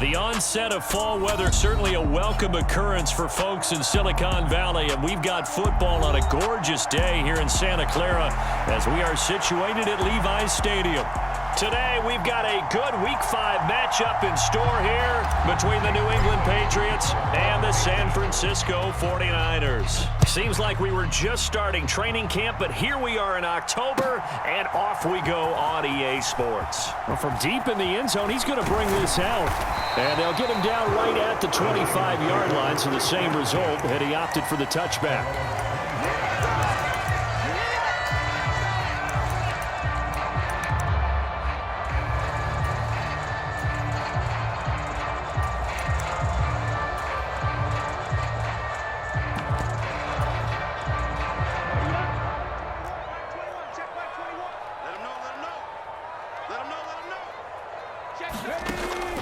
The onset of fall weather, certainly a welcome occurrence for folks in Silicon Valley, and we've got football on a gorgeous day here in Santa Clara as we are situated at Levi's Stadium. Today, we've got a good Week 5 matchup in store here between the New England Patriots and the San Francisco 49ers. Seems like we were just starting training camp, but here we are in October, and off we go on EA Sports. Well, from deep in the end zone, he's going to bring this out. And they'll get him down right at the 25-yard line, so the same result, and he opted for the touchback.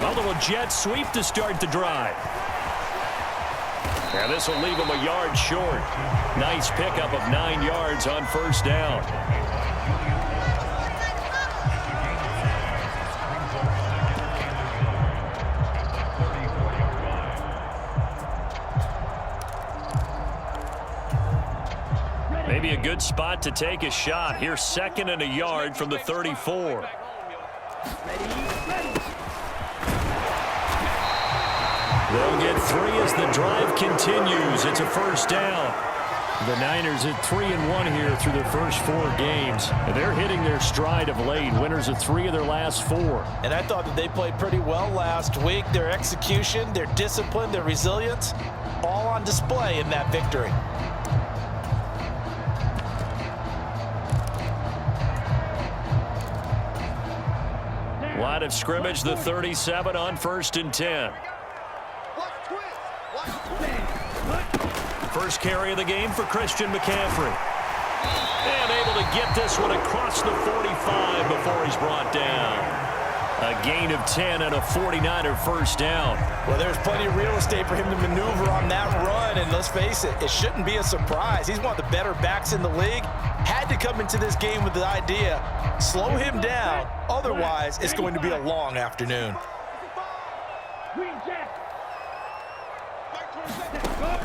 A little jet sweep to start the drive. And this will leave him a yard short. Nice pickup of 9 yards on first down. Maybe a good spot to take a shot. Here's 2nd and a yard from the 34. They'll get 3 as the drive continues. It's a first down. The Niners at 3-1 here through their first 4 games. And they're hitting their stride of late. Winners of 3 of their last 4. And I thought that they played pretty well last week. Their execution, their discipline, their resilience, all on display in that victory. Line of scrimmage, the 37 on 1st and 10. First carry of the game for Christian McCaffrey. And able to get this one across the 45 before he's brought down. A gain of 10 and a 49er first down. Well, there's plenty of real estate for him to maneuver on that run, and let's face it, it shouldn't be a surprise. He's one of the better backs in the league. Had to come into this game with the idea, slow him down, otherwise it's going to be a long afternoon.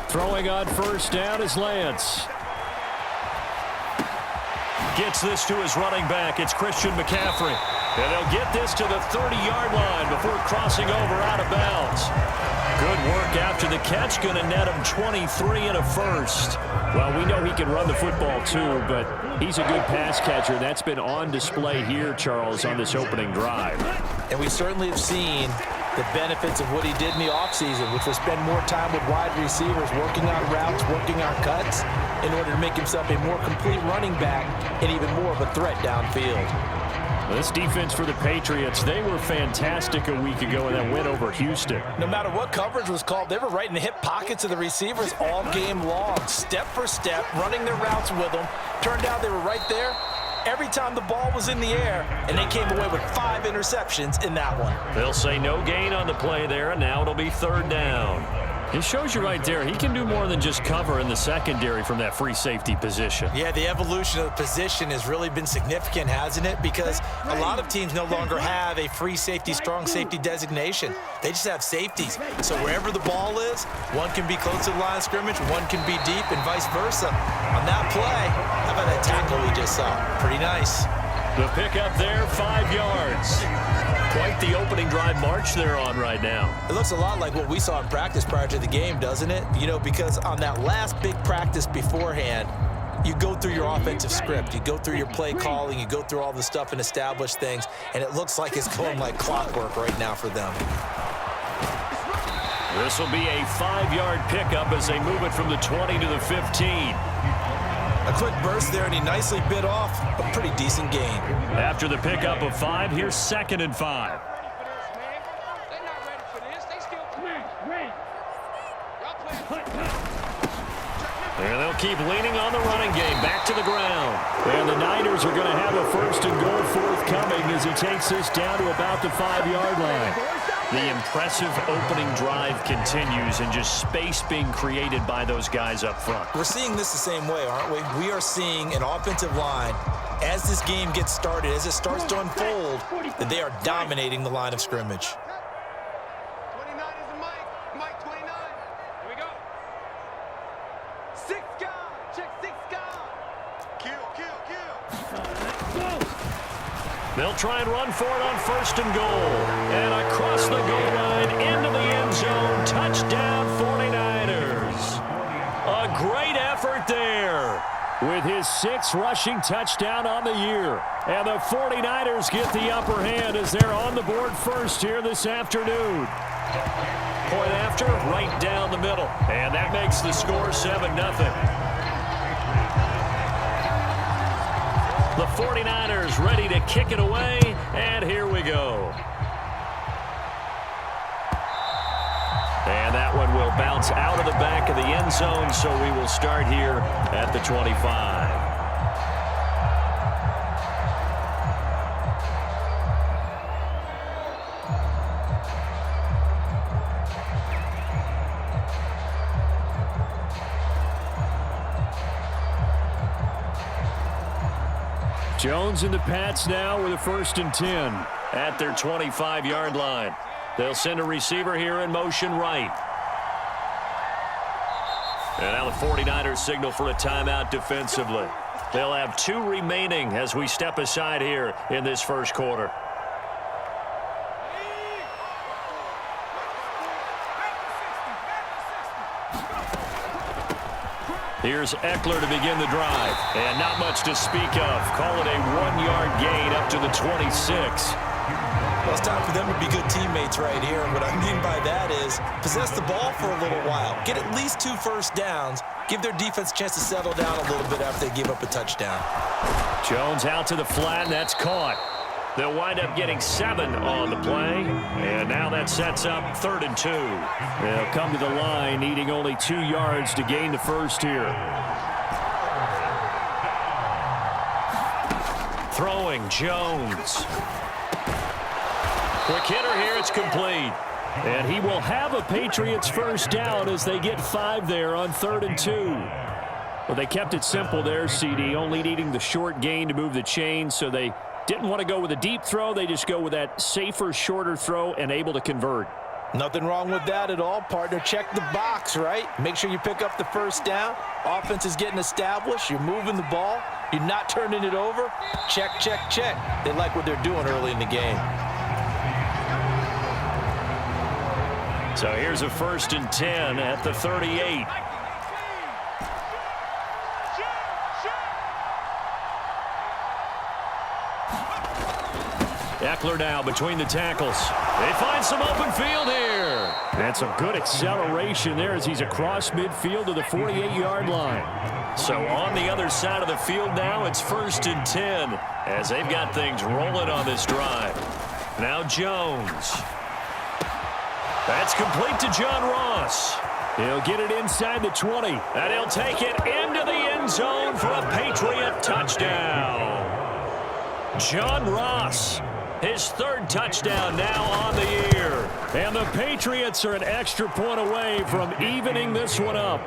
Throwing on first down is Lance. Gets this to his running back. It's Christian McCaffrey. And they'll get this to the 30-yard line before crossing over out of bounds. Good work after the catch. Going to net him 23 and a first. Well, we know he can run the football too, but he's a good pass catcher. That's been on display here, Charles, on this opening drive. And we certainly have seen the benefits of what he did in the offseason, which was spend more time with wide receivers, working on routes, working on cuts, in order to make himself a more complete running back and even more of a threat downfield. This defense for the Patriots, they were fantastic a week ago in that win over Houston. No matter what coverage was called, they were right in the hip pockets of the receivers all game long, step for step, running their routes with them. Turned out they were right there every time the ball was in the air, and they came away with 5 interceptions in that one. They'll say no gain on the play there, and now it'll be 3rd down. It shows you right there, he can do more than just cover in the secondary from that free safety position. Yeah, the evolution of the position has really been significant, hasn't it? Because a lot of teams no longer have a free safety, strong safety designation. They just have safeties. So wherever the ball is, one can be close to the line of scrimmage, one can be deep, and vice versa. On that play, how about that tackle we just saw? Pretty nice. The pickup there, 5 yards. Quite the opening drive march they're on right now. It looks a lot like what we saw in practice prior to the game, doesn't it? You know, because on that last big practice beforehand, you go through your offensive script, you go through your play calling, you go through all the stuff and establish things, and it looks like it's going like clockwork right now for them. This will be a 5-yard pickup as they move it from the 20 to the 15. A quick burst there, and he nicely bit off a pretty decent gain. After the pickup of 5, here's 2nd and 5. And they'll keep leaning on the running game. Back to the ground. And the Niners are going to have a 1st and goal forthcoming as he takes this down to about the 5-yard line. The impressive opening drive continues, and just space being created by those guys up front. We're seeing this the same way, aren't we? We are seeing an offensive line, as this game gets started, as it starts to unfold, that they are dominating the line of scrimmage. Six guard. Check six guard. Kill. They'll try and run for it on 1st and goal. And across the goal line into the end zone. Touchdown 49ers. A great effort there with his 6th rushing touchdown on the year. And the 49ers get the upper hand as they're on the board first here this afternoon. Point after, right down the middle. And that makes the score 7-0. The 49ers ready to kick it away, and here we go. And that one will bounce out of the back of the end zone, so we will start here at the 25. Jones and the Pats now with a 1st and 10 at their 25-yard line. They'll send a receiver here in motion right. And now the 49ers signal for a timeout defensively. They'll have 2 remaining as we step aside here in this first quarter. Here's Eckler to begin the drive. And not much to speak of. Call it a 1-yard gain up to the 26. Well, it's time for them to be good teammates right here. And what I mean by that is possess the ball for a little while. Get at least 2 first downs. Give their defense a chance to settle down a little bit after they give up a touchdown. Jones out to the flat, and that's caught. They'll wind up getting 7 on the play. And now that sets up 3rd and 2. They'll come to the line, needing only 2 yards to gain the first here. Throwing, Jones. Quick hitter here, it's complete. And he will have a Patriots first down as they get 5 there on 3rd and 2. Well, they kept it simple there, CD, only needing the short gain to move the chain, so they didn't want to go with a deep throw. They just go with that safer, shorter throw and able to convert. Nothing wrong with that at all, partner. Check the box, right? Make sure you pick up the first down. Offense is getting established. You're moving the ball. You're not turning it over. Check, check, check. They like what they're doing early in the game. So here's a 1st and 10 at the 38. Eckler now between the tackles. They find some open field here. And some good acceleration there as he's across midfield to the 48-yard line. So on the other side of the field now, it's 1st and 10 as they've got things rolling on this drive. Now Jones. That's complete to John Ross. He'll get it inside the 20, and he'll take it into the end zone for a Patriot touchdown. John Ross, his 3rd touchdown now on the year. And the Patriots are an extra point away from evening this one up.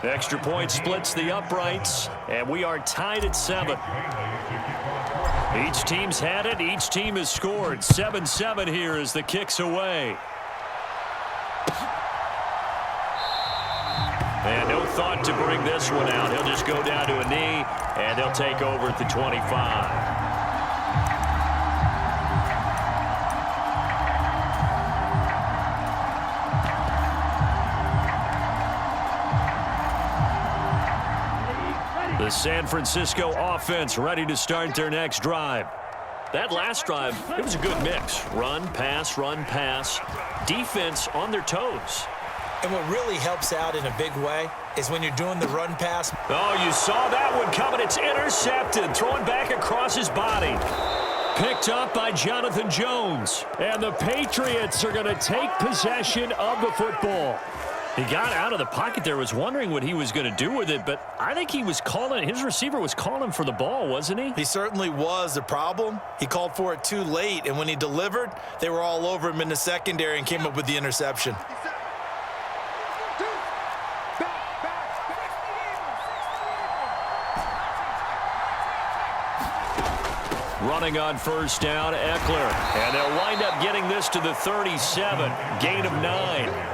Extra point splits the uprights, and we are tied at 7. Each team's had it. Each team has scored. 7-7 here as the kick's away. And no thought to bring this one out. He'll just go down to a knee, and they'll take over at the 25. The San Francisco offense ready to start their next drive. That last drive, it was a good mix. Run, pass, defense on their toes. And what really helps out in a big way is when you're doing the run pass. Oh, you saw that one coming. It's intercepted. Throwing back across his body. Picked up by Jonathan Jones. And the Patriots are going to take possession of the football. He got out of the pocket there, was wondering what he was going to do with it, but I think he was calling, his receiver was calling for the ball, wasn't he? He certainly was. The problem, he called for it too late, and when he delivered, they were all over him in the secondary and came up with the interception. Running on first down, Eckler. And they'll wind up getting this to the 37. Gain of 9.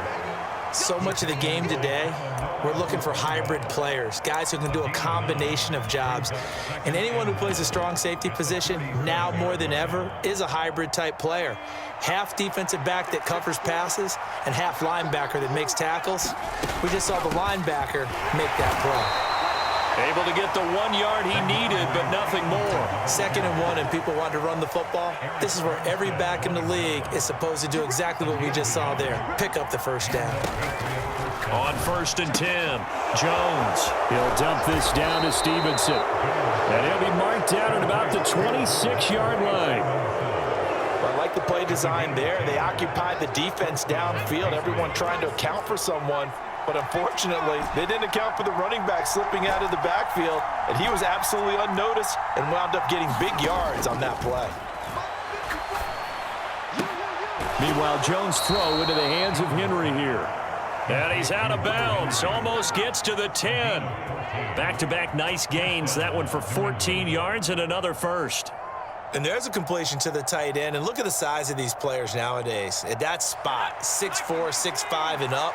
So much of the game today, we're looking for hybrid players, guys who can do a combination of jobs. And anyone who plays a strong safety position, now more than ever, is a hybrid type player. Half defensive back that covers passes and half linebacker that makes tackles. We just saw the linebacker make that play. Able to get the 1 yard he needed, but nothing more. 2nd and 1, and people want to run the football. This is where every back in the league is supposed to do exactly what we just saw there. Pick up the first down. On 1st and 10, Jones. He'll dump this down to Stevenson. And he'll be marked down at about the 26-yard line. Well, I like the play design there. They occupied the defense downfield, everyone trying to account for someone. But unfortunately, they didn't account for the running back slipping out of the backfield, and he was absolutely unnoticed and wound up getting big yards on that play. Meanwhile, Jones' throw into the hands of Henry here. And he's out of bounds, almost gets to the 10. Back-to-back nice gains, that one for 14 yards and another first. And there's a completion to the tight end, and look at the size of these players nowadays. At that spot, 6'4", 6'5", and up.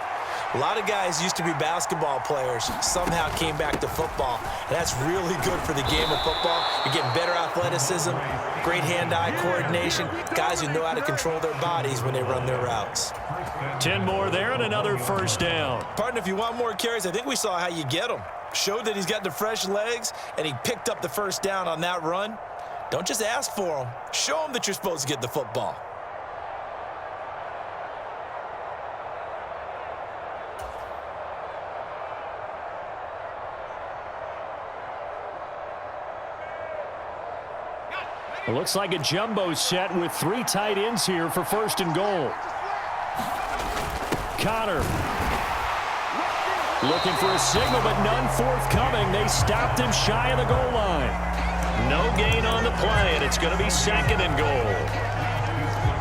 A lot of guys used to be basketball players, somehow came back to football. And that's really good for the game of football. You're getting better athleticism, great hand-eye coordination, guys who know how to control their bodies when they run their routes. 10 more there and another first down. Partner, if you want more carries, I think we saw how you get them. Showed that he's got the fresh legs, and he picked up the first down on that run. Don't just ask for them. Show them that you're supposed to get the football. It looks like a jumbo set with 3 tight ends here for 1st and goal. Connor looking for a signal, but none forthcoming. They stopped him shy of the goal line. No gain on the play, and it's going to be 2nd and goal.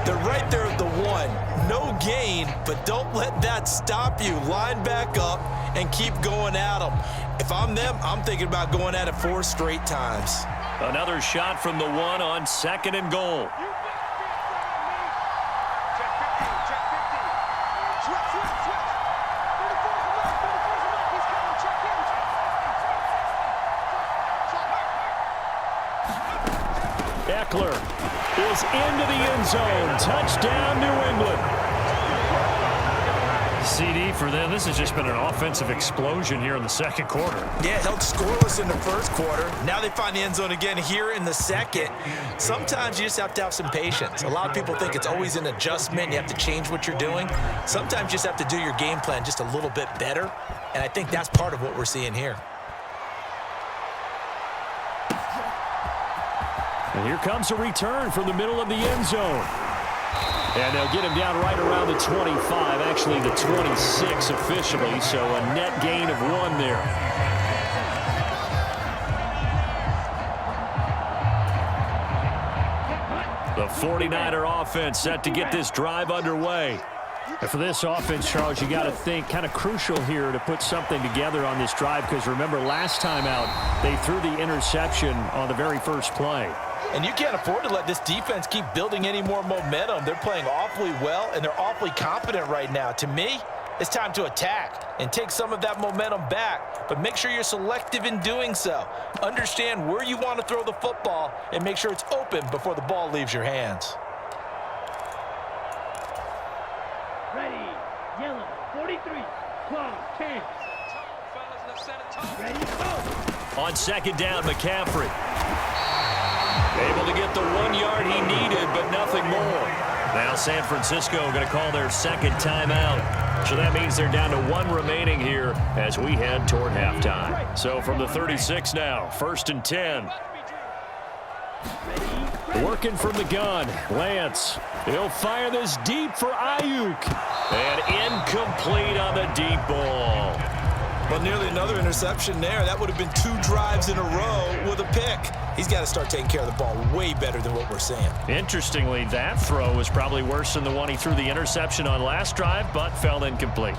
They're right there at the 1. No gain, but don't let that stop you. Line back up and keep going at them. If I'm them, I'm thinking about going at it 4 straight times. Another shot from the 1 on 2nd and goal. Eckler is into the end zone. Touchdown, New England. CD for them. This has just been an offensive explosion here in the 2nd quarter. Yeah, held scoreless in the 1st quarter. Now they find the end zone again here in the 2nd. Sometimes you just have to have some patience. A lot of people think it's always an adjustment. You have to change what you're doing. Sometimes you just have to do your game plan just a little bit better. And I think that's part of what we're seeing here. And here comes a return from the middle of the end zone. And they'll get him down right around the 25, actually the 26 officially, so a net gain of 1 there. The 49er offense set to get this drive underway. And for this offense, Charles, you got to think kind of crucial here to put something together on this drive, because remember last time out they threw the interception on the very first play. And you can't afford to let this defense keep building any more momentum. They're playing awfully well, and they're awfully confident right now. To me, it's time to attack and take some of that momentum back, but make sure you're selective in doing so. Understand where you want to throw the football and make sure it's open before the ball leaves your hands. Ready, yellow, 43, close, 10. Ready, go. On 2nd down, McCaffrey. Able to get the 1 yard he needed, but nothing more. Now San Francisco going to call their 2nd timeout. So that means they're down to 1 remaining here as we head toward halftime. So from the 36 now, 1st and 10. Working from the gun, Lance. He'll fire this deep for Ayuk. And incomplete on the deep ball. Well, nearly another interception there. That would have been 2 drives in a row with a pick. He's got to start taking care of the ball way better than what we're seeing. Interestingly, that throw was probably worse than the one he threw the interception on last drive, but fell incomplete.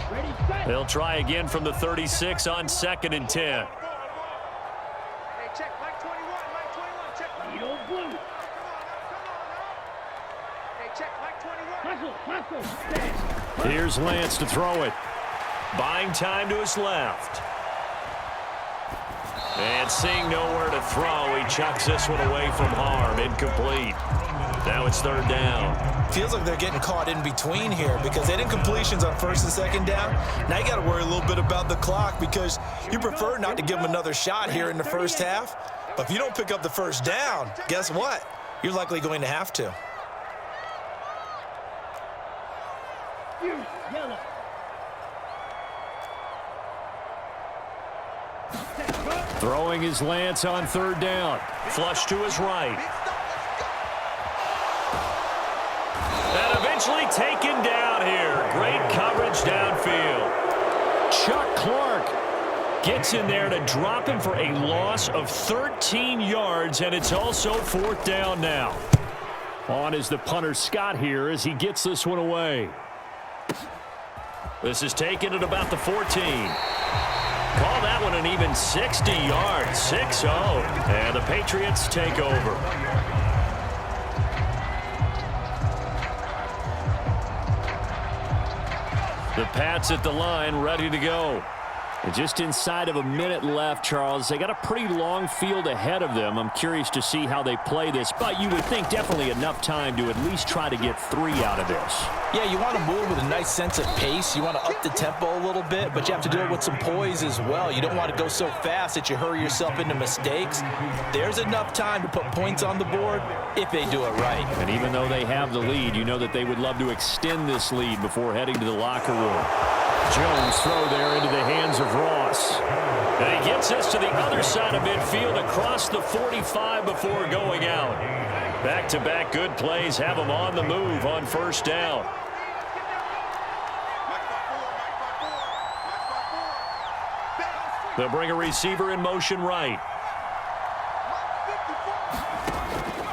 They'll try again from the 36 on 2nd and 10. Hey, check, Mike 21, check. Needle blue. Hey, check, Mike 21. Hustle, hustle. Here's Lance to throw it. Buying time to his left. And seeing nowhere to throw, he chucks this one away from harm. Incomplete. Now it's third down. Feels like they're getting caught in between here because they didn't incompletions on first and second down. Now you got to worry a little bit about the clock because you prefer not to give them another shot here in the first half. But if you don't pick up the first down, guess what? You're likely going to have to. Yellow. Throwing his lance on third down. Flush to his right. And eventually taken down here. Great coverage downfield. Chuck Clark gets in there to drop him for a loss of 13 yards, and it's also fourth down now. On is the punter Scott here as he gets this one away. This is taken at about the 14. Call that one an even 60 yards, 6-0. And the Patriots take over. The Pats at the line, ready to go. And just inside of a minute left, Charles. They got a pretty long field ahead of them. I'm curious to see how they play this, but you would think definitely enough time to at least try to get 3 out of this. Yeah, you want to move with a nice sense of pace. You want to up the tempo a little bit, but you have to do it with some poise as well. You don't want to go so fast that you hurry yourself into mistakes. There's enough time to put points on the board if they do it right. And even though they have the lead, you know that they would love to extend this lead before heading to the locker room. Jones throw there into the hands of Ross. And he gets us to the other side of midfield across the 45 before going out. Back-to-back good plays have him on the move on first down. They'll bring a receiver in motion right.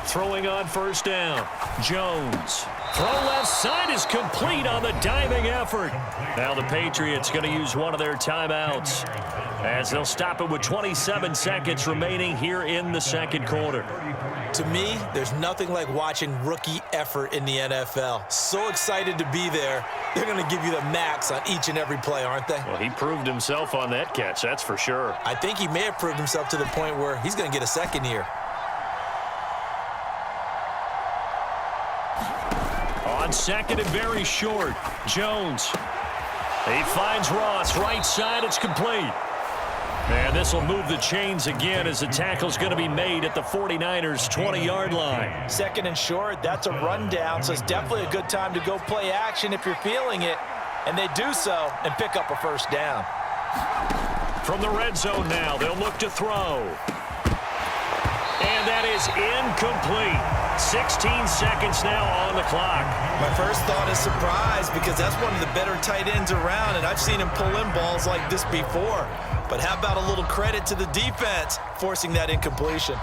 Throwing on first down. Jones. Throw left side is complete on the diving effort. Now the Patriots going to use one of their timeouts as they'll stop it with 27 seconds remaining here in the second quarter. To me, there's nothing like watching rookie effort in the NFL. So excited to be there. They're going to give you the max on each and every play, aren't they? Well, he proved himself on that catch, that's for sure. I think he may have proved himself to the point where he's going to get a second here. On second and very short, Jones. He finds Ross, right side, it's complete. And this will move the chains again as the tackle's going to be made at the 49ers' 20-yard line. Second and short, that's a rundown, so it's definitely a good time to go play action if you're feeling it. And they do so and pick up a first down. From the red zone now, they'll look to throw. And that is incomplete. 16 seconds now on the clock. My first thought is surprise because that's one of the better tight ends around, and I've seen him pull in balls like this before. But how about a little credit to the defense forcing that incompletion?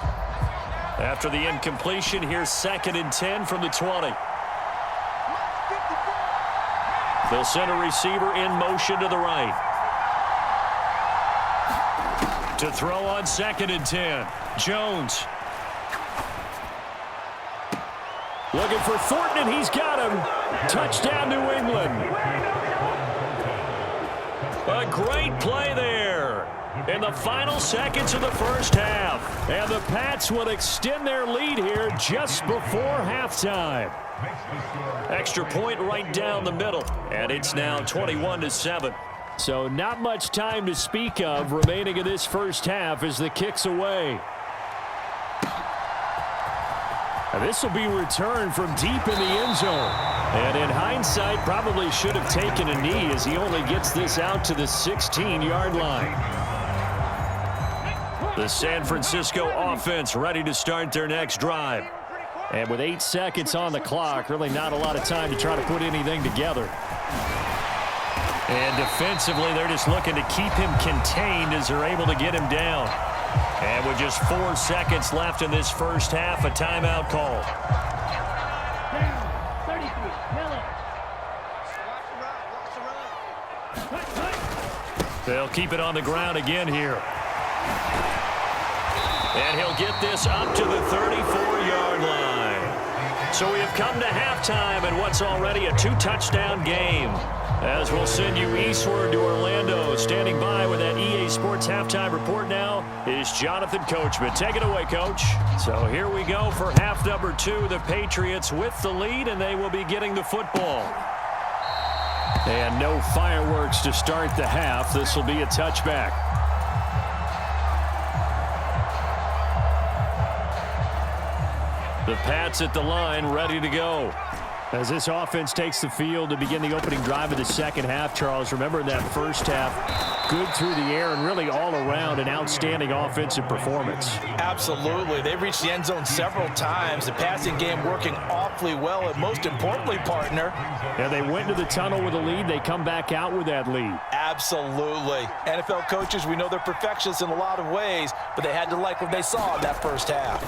After the incompletion, here's second and 10 from the 20. They'll send a receiver in motion to the right. To throw on second and 10. Jones. Looking for Thornton, and he's got him. Touchdown, New England. A great play there in the final seconds of the first half. And the Pats will extend their lead here just before halftime. Extra point right down the middle, and it's now 21-7. So not much time to speak of remaining in this first half as the kick's away. This will be returned from deep in the end zone. And in hindsight, probably should have taken a knee as he only gets this out to the 16-yard line. The San Francisco offense ready to start their next drive. And with 8 seconds on the clock, really not a lot of time to try to put anything together. And defensively, they're just looking to keep him contained as they're able to get him down. And with just 4 seconds left in this first half, a timeout call. They'll keep it on the ground again here. And he'll get this up to the 34-yard line. So we have come to halftime in what's already a 2-touchdown game. As we'll send you eastward to Orlando. Standing by with that EA Sports halftime report now is Jonathan Coachman. Take it away, Coach. So here we go for half number 2. The Patriots with the lead, and they will be getting the football. And no fireworks to start the half. This will be a touchback. The Pats at the line, ready to go. As this offense takes the field to begin the opening drive of the second half, Charles, remember that first half, good through the air and really all around an outstanding offensive performance. Absolutely. They reached the end zone several times. The passing game working awfully well, and most importantly, partner. Yeah, they went to the tunnel with a lead. They come back out with that lead. Absolutely. NFL coaches, we know they're perfectionists in a lot of ways, but they had to like what they saw in that first half.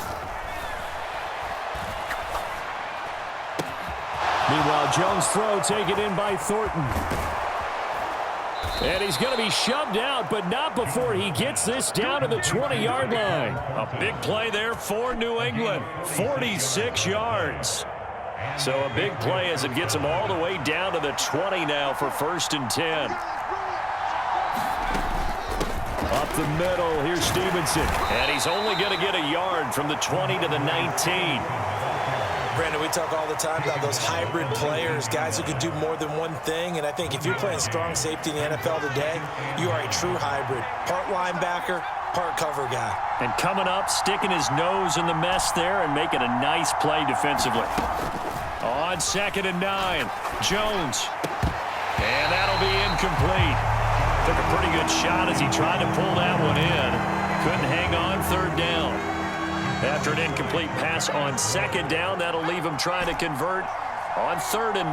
Meanwhile, Jones' throw taken in by Thornton. And he's going to be shoved out, but not before he gets this down to the 20-yard line. A big play there for New England. 46 yards. So a big play as it gets him all the way down to the 20 now for 1st and 10. Up the middle, here's Stevenson. And he's only going to get a yard from the 20 to the 19. Brandon, we talk all the time about those hybrid players, guys who can do more than one thing, and I think if you're playing strong safety in the NFL today, you are a true hybrid. Part linebacker, part cover guy. And coming up, sticking his nose in the mess there and making a nice play defensively. On 2nd and 9, Jones. And that'll be incomplete. Took a pretty good shot as he tried to pull that one in. Couldn't hang on 3rd down. After an incomplete pass on 2nd down, that'll leave him trying to convert on 3rd and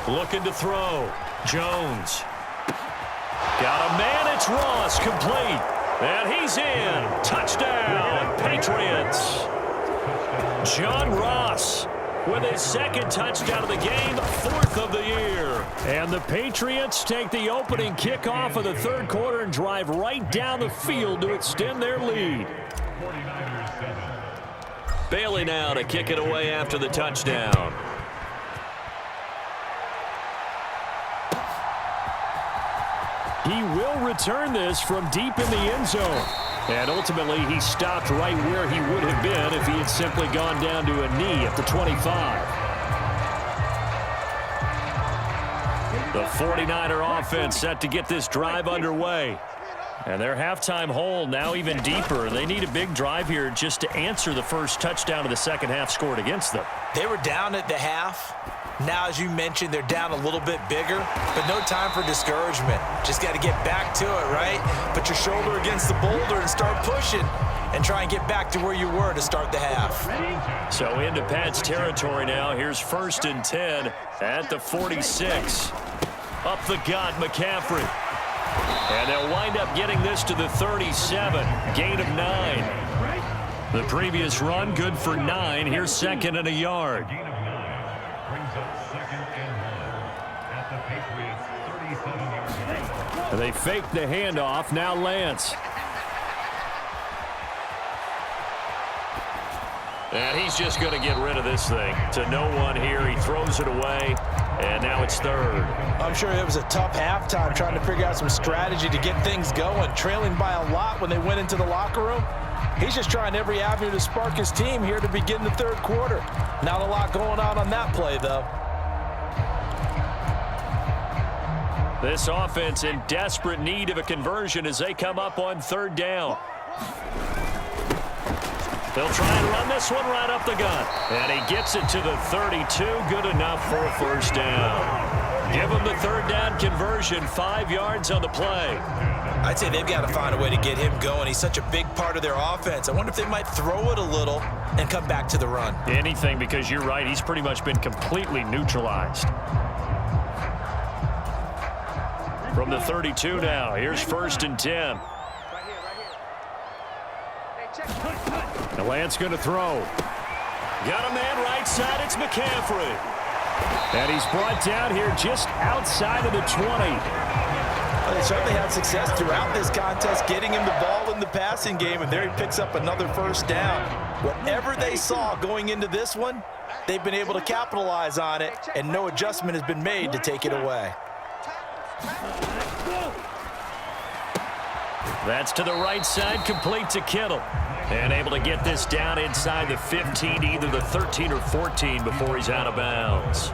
9. Looking to throw. Jones. Got a man, it's Ross, complete. And he's in. Touchdown, Patriots. John Ross with his 2nd touchdown of the game, 4th of the year. And the Patriots take the opening kickoff of the 3rd quarter and drive right down the field to extend their lead. Bailey now to kick it away after the touchdown. He will return this from deep in the end zone. And ultimately, he stopped right where he would have been if he had simply gone down to a knee at the 25. The 49er offense set to get this drive underway. And their halftime hole now even deeper. They need a big drive here just to answer the first touchdown of the second half scored against them. They were down at the half. Now, as you mentioned, they're down a little bit bigger, but no time for discouragement. Just got to get back to it, right? Put your shoulder against the boulder and start pushing and try and get back to where you were to start the half. So into Pat's territory now. Here's 1st and 10 at the 46. Up the gut, McCaffrey. And they'll wind up getting this to the 37. Gain of 9. The previous run good for 9. Here's 2nd and a yard. They fake the handoff. Now Lance. And he's just going to get rid of this thing. To no one here. He throws it away. And now it's 3rd. I'm sure it was a tough halftime trying to figure out some strategy to get things going. Trailing by a lot when they went into the locker room. He's just trying every avenue to spark his team here to begin the 3rd quarter. Not a lot going on that play, though. This offense in desperate need of a conversion as they come up on 3rd down. They'll try and run this one right up the gut. And he gets it to the 32. Good enough for a 1st down. Give him the 3rd down conversion. 5 yards on the play. I'd say they've got to find a way to get him going. He's such a big part of their offense. I wonder if they might throw it a little and come back to the run. Anything, because you're right. He's pretty much been completely neutralized. From the 32 now, here's 1st and 10. Right here. Hey, check. The Lance going to throw. Got a man right side, it's McCaffrey. And he's brought down here just outside of the 20. Well, they certainly had success throughout this contest, getting him the ball in the passing game, and there he picks up another first down. Whatever they saw going into this one, they've been able to capitalize on it, and no adjustment has been made to take it away. That's to the right side, complete to Kittle. And able to get this down inside the 15, either the 13 or 14 before he's out of bounds.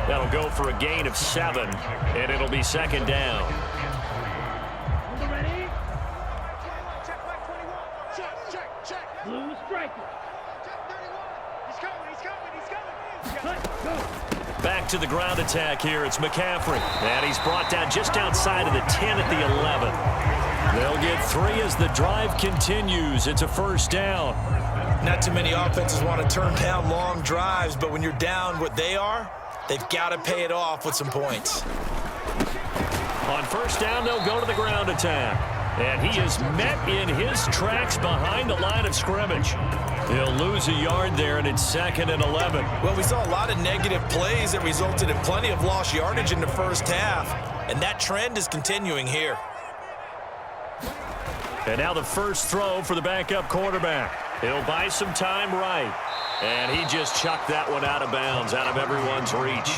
That'll go for a gain of 7, and it'll be second down. Ready? Blue striker. Back to the ground attack here. It's McCaffrey. And he's brought down just outside of the 10 at the 11. They'll get 3 as the drive continues. It's a first down. Not too many offenses want to turn down long drives, but when you're down what they are, they've got to pay it off with some points. On first down, they'll go to the ground attack. And he is met in his tracks behind the line of scrimmage. He'll lose a yard there, and it's 2nd and 11. Well, we saw a lot of negative plays that resulted in plenty of lost yardage in the first half, and that trend is continuing here. And now the first throw for the backup quarterback. He'll buy some time right. And he just chucked that one out of bounds, out of everyone's reach.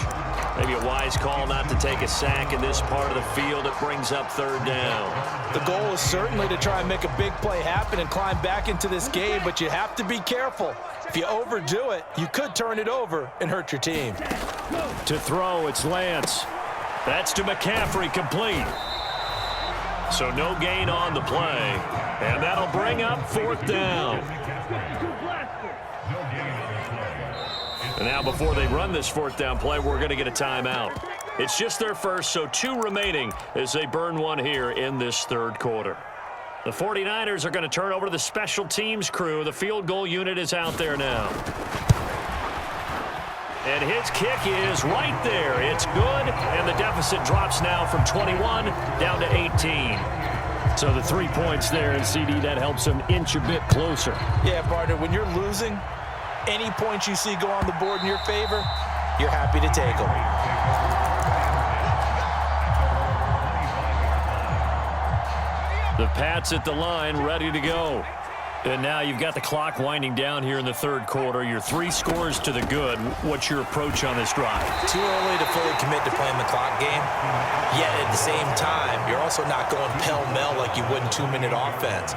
Maybe a wise call not to take a sack in this part of the field. It brings up third down. The goal is certainly to try and make a big play happen and climb back into this game, but you have to be careful. If you overdo it, you could turn it over and hurt your team. To throw, it's Lance. That's to McCaffrey, complete. So no gain on the play, and that'll bring up 4th down. And now before they run this 4th down play, we're going to get a timeout. It's just their first, so 2 remaining as they burn one here in this 3rd quarter. The 49ers are going to turn over to the special teams crew. The field goal unit is out there now. And his kick is right there. It's good, and the deficit drops now from 21 down to 18. So the 3 points there, and CD, that helps him inch a bit closer. Yeah, partner, when you're losing, any points you see go on the board in your favor, you're happy to take them. The Pats at the line, ready to go. And now you've got the clock winding down here in the 3rd quarter. Your 3 scores to the good. What's your approach on this drive? Too early to fully commit to playing the clock game. Yet at the same time, you're also not going pell-mell like you would in 2-minute offense.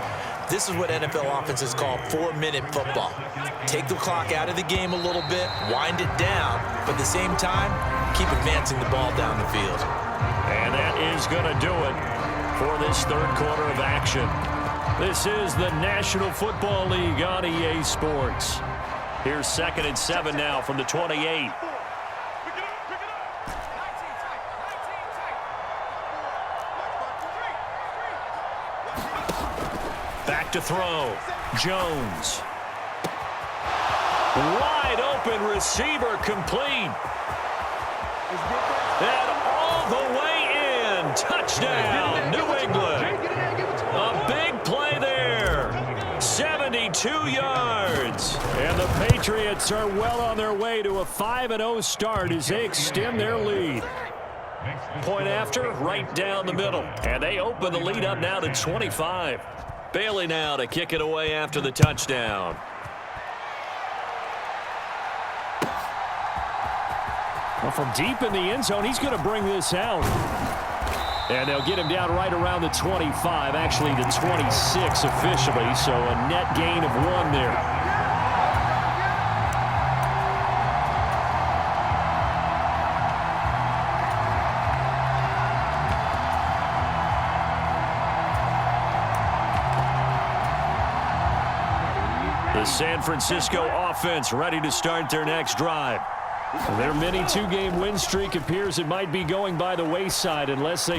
This is what NFL offenses call 4-minute football. Take the clock out of the game a little bit, wind it down, but at the same time, keep advancing the ball down the field. And that is going to do it for this 3rd quarter of action. This is the National Football League on EA Sports. Here's 2nd and 7 now from the 28. Back to throw. Jones. Wide open receiver, complete. And all the way in. Touchdown, New England. A big play there. 72 yards. And the Patriots are well on their way to a 5-0 start as they extend their lead. Point after, right down the middle. And they open the lead up now to 25. Bailey now to kick it away after the touchdown. Well, from deep in the end zone, he's going to bring this out. And they'll get him down right around the 25, actually the 26 officially, so a net gain of 1 there. The San Francisco offense ready to start their next drive. Their mini 2-game win streak appears it might be going by the wayside unless they